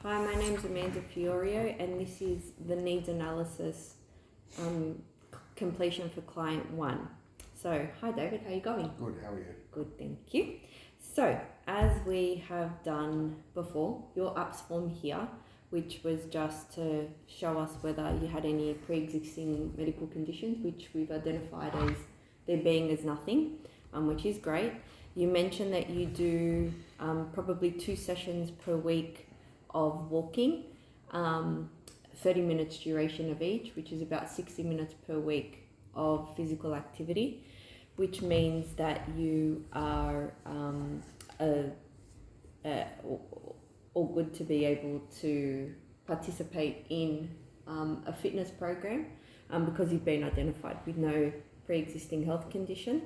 Hi, my name's Amanda Fiorio, and this is the needs analysis completion for client 1. So, hi David, how are you going? Good, how are you? Good, thank you. So, as we have done before, your UPS form here, which was just to show us whether you had any pre-existing medical conditions, which we've identified as there being as nothing, which is great. You mentioned that you do probably 2 sessions per week of walking, 30 minutes duration of each, which is about 60 minutes per week of physical activity, which means that you are all good to be able to participate in a fitness program because you've been identified with no pre-existing health conditions.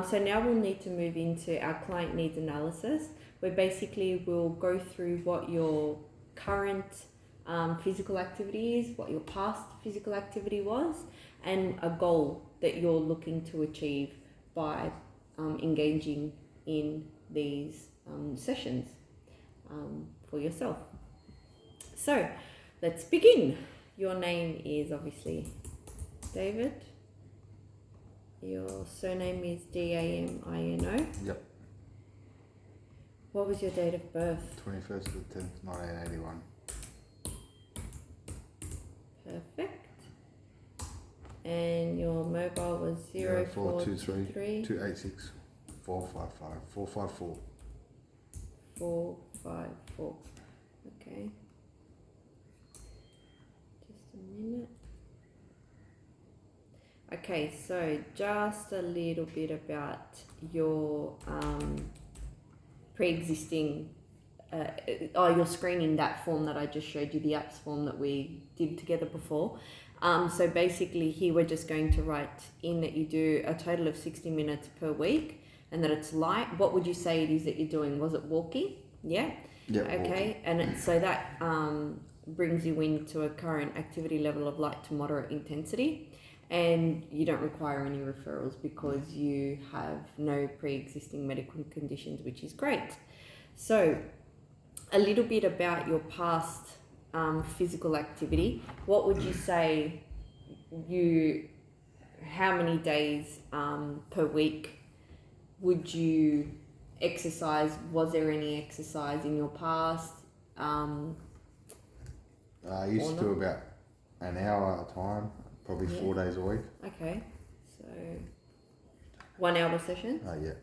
So now we'll need to move into our client needs analysis, where basically we'll go through what your current physical activity is, what your past physical activity was, and a goal that you're looking to achieve by engaging in these sessions for yourself. So let's begin. Your name is obviously David. Your surname is Damino. Yep. What was your date of birth? 21st of the 10th, 1981. Perfect. And your mobile was 0423 286 455 454. 454. Okay. Just a minute. Okay, so just a little bit about your pre-existing, your screening, that form that I just showed you, the APS form that we did together before. So basically here we're just going to write in that you do a total of 60 minutes per week and that it's light. What would you say it is that you're doing? Was it walking? Yeah? Yeah. Okay, and so that brings you into a current activity level of light to moderate intensity. And you don't require any referrals because you have no pre-existing medical conditions, which is great. So a little bit about your past physical activity. What would you say how many days per week would you exercise? Was there any exercise in your past? I used to do about an hour at a time, probably 4 days a week. Okay, so 1 hour session? Yeah.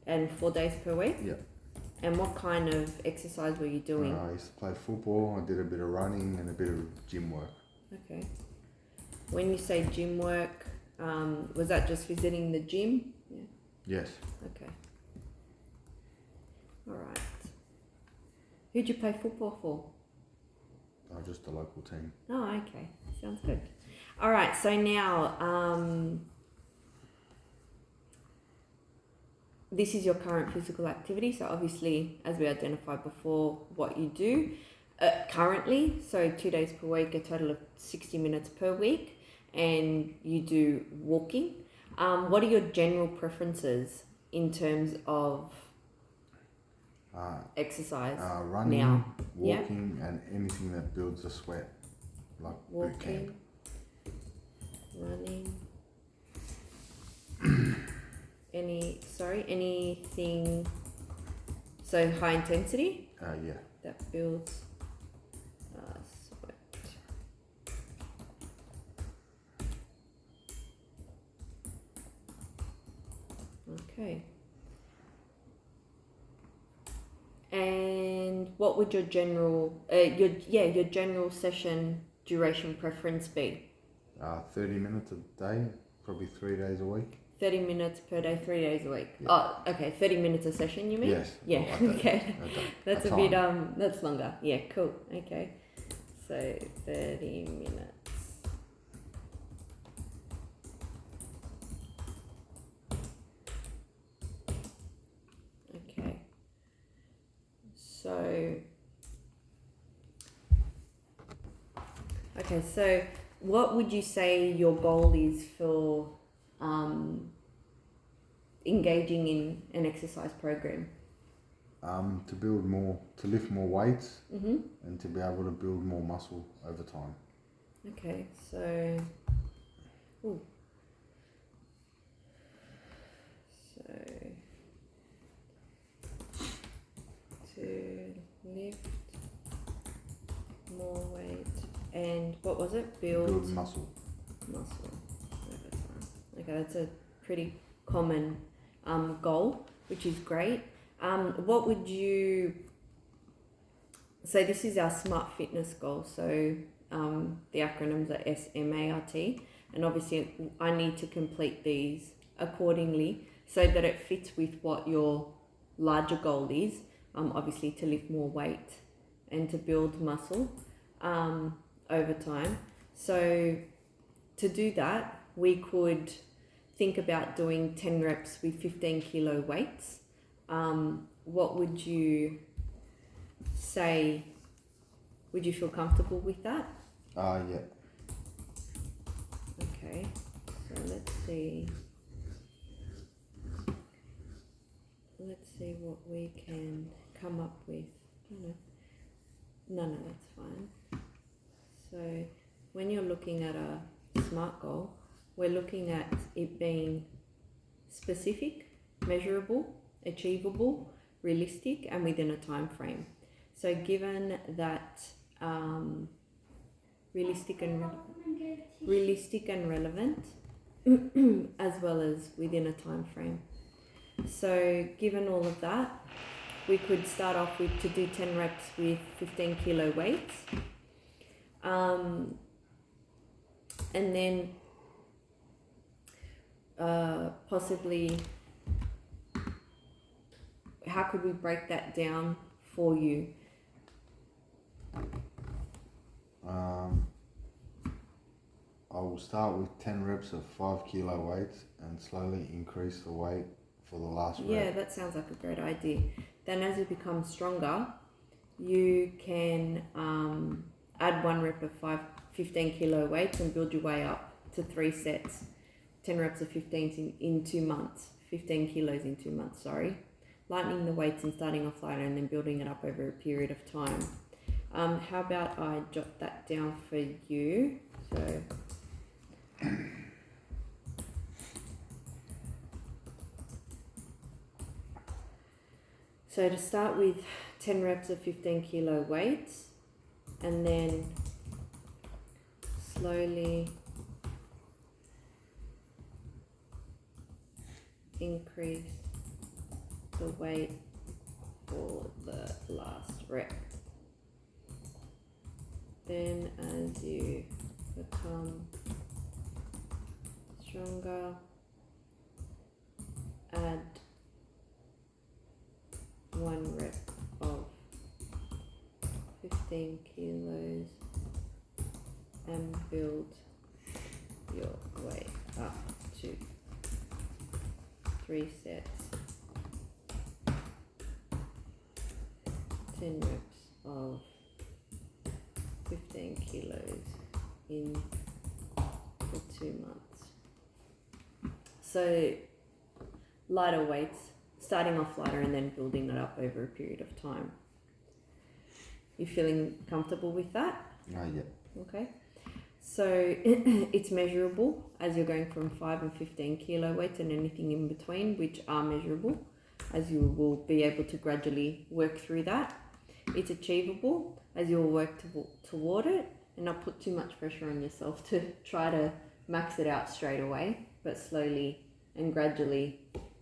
And 4 days per week? Yeah. And what kind of exercise were you doing? I used to play football, I did a bit of running and a bit of gym work. Okay. When you say gym work, was that just visiting the gym? Yeah. Yes. Okay. All right. Who'd you play football for? Just a local team. Oh, okay. Sounds good. All right. So now, this is your current physical activity. So obviously, as we identified before, what you do currently. So 2 days per week, a total of 60 minutes per week, and you do walking. What are your general preferences in terms of exercise? Running, now. walking, and anything that builds the sweat, like boot camp. Running. Anything, so high intensity? Yeah. That builds sweat. Okay. And what would your general your general session duration preference be? 30 minutes a day, probably 3 days a week. 30 minutes per day, 3 days a week. Yeah. Oh, okay. 30 minutes a session, you mean? Yes. Yeah. Okay. That's a bit that's longer. Yeah. Cool. Okay. So 30 minutes. Okay. So what would you say your goal is for engaging in an exercise program? To build more, to lift more weights, Mm-hmm. and to be able to build more muscle over time. Okay, so, ooh. So, to lift more weight and what was it? Build muscle. Muscle over time. Okay, that's a pretty common goal, which is great. What would you? So this is our SMART fitness goal. So the acronyms are SMART, and obviously I need to complete these accordingly so that it fits with what your larger goal is. Obviously to lift more weight and to build muscle over time. So to do that, we could think about doing 10 reps with 15 kilo weights. What would you say? Would you feel comfortable with that? Yeah. Okay, so let's see what we can come up with. No, that's fine. So when you're looking at a SMART goal, we're looking at it being specific, measurable, achievable, realistic, and within a time frame. So given that realistic and relevant, as well as within a time frame. So given all of that, we could start off with to do 10 reps with 15 kilo weights. And then possibly, how could we break that down for you? I will start with 10 reps of 5 kilo weights and slowly increase the weight for the last rep. Yeah, that sounds like a great idea. Then as you become stronger, you can add 1 rep of 15 kilo weights and build your way up to 3 sets. 10 reps of 15 in 2 months. 15 kilos in 2 months, sorry. Lightening the weights and starting off lighter and then building it up over a period of time. How about I jot that down for you? So to start with 10 reps of 15 kilo weights and then slowly increase the weight for the last rep. Then as you become stronger, add 1 rep of 15 kilos and build your way up to 3 sets, 10 reps of 15 kilos in for 2 months. So lighter weights, starting off lighter and then building it up over a period of time. You feeling comfortable with that? Yeah. Okay. So it's measurable as you're going from 5 and 15 kilo weights and anything in between, which are measurable, as you will be able to gradually work through that. It's achievable as you'll work toward it, and not put too much pressure on yourself to try to max it out straight away, but slowly and gradually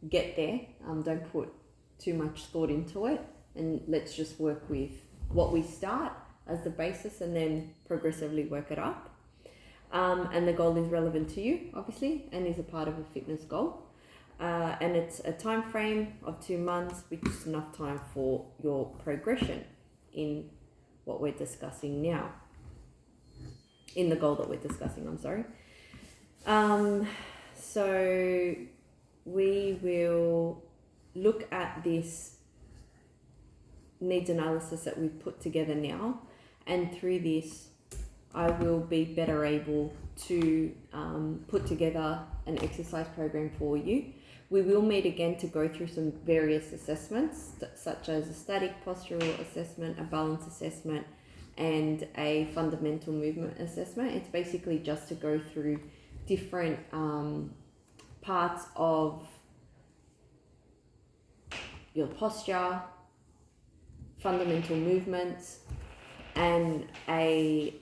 get there. Don't put too much thought into it, and let's just work with what we start as the basis and then progressively work it up. And the goal is relevant to you, obviously, and is a part of a fitness goal. And it's a time frame of 2 months, which is enough time for your progression in what we're discussing now. In the goal that we're discussing, I'm sorry. So we will look at this needs analysis that we've put together now, and through this I will be better able to put together an exercise program for you, We will meet again to go through some various assessments, such as a static postural assessment, a balance assessment, and a fundamental movement assessment. It's basically just to go through different parts of your posture, fundamental movements, and a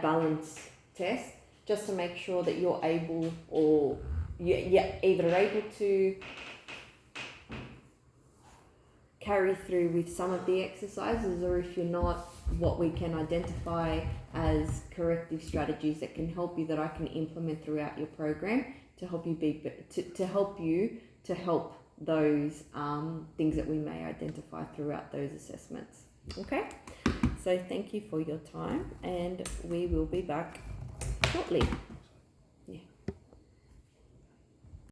balance test, just to make sure that you're able, or you're either able to carry through with some of the exercises, or if you're not, what we can identify as corrective strategies that can help you, that I can implement throughout your program to help you to help those things that we may identify throughout those assessments. Okay, so thank you for your time, and we will be back shortly.